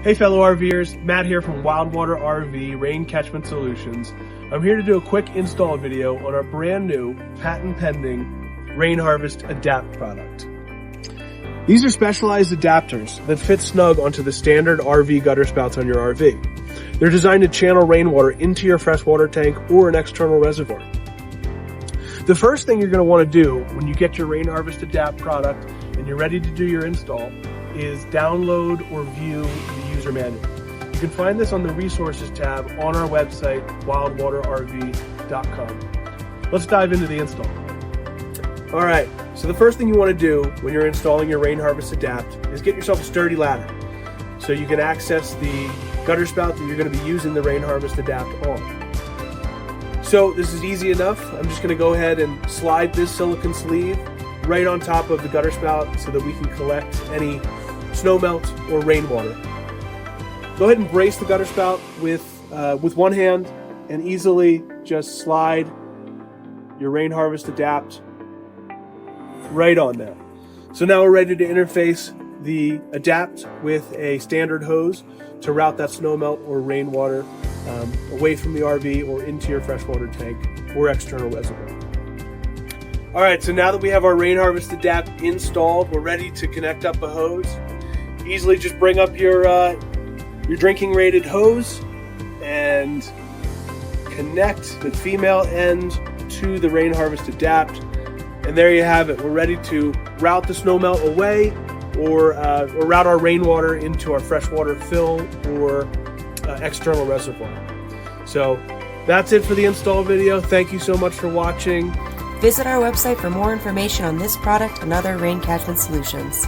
Hey fellow RVers, Matt here from WildWater RV Rain Catchment Solutions. I'm here to do a quick install video on our brand new patent pending RainHarvest ADAPT product. These are specialized adapters that fit snug onto the standard RV gutter spouts on your RV. They're designed to channel rainwater into your freshwater tank or an external reservoir. The first thing you're going to want to do when you get your RainHarvest ADAPT product and you're ready to do your install is download or view the user manual. You can find this on the resources tab on our website, wildwaterrv.com. Let's dive into the install. All right, so the first thing you want to do when you're installing your RainHarvest ADAPT is get yourself a sturdy ladder so you can access the gutter spout that you're going to be using the RainHarvest ADAPT on. So this is easy enough. I'm just going to go ahead and slide this silicone sleeve right on top of the gutter spout so that we can collect any snow melt or rainwater. Go ahead and brace the gutter spout with one hand and easily just slide your RainHarvest ADAPT right on there. So now we're ready to interface the ADAPT with a standard hose to route that snow melt or rainwater away from the RV or into your freshwater tank or external reservoir. All right, so now that we have our RainHarvest ADAPT installed, we're ready to connect up a hose. Easily just bring up your drinking rated hose and connect the female end to the RainHarvest ADAPT. And there you have it. We're ready to route the snow melt away or route our rainwater into our freshwater fill or external reservoir. So that's it for the install video. Thank you so much for watching. Visit our website for more information on this product and other rain catchment solutions.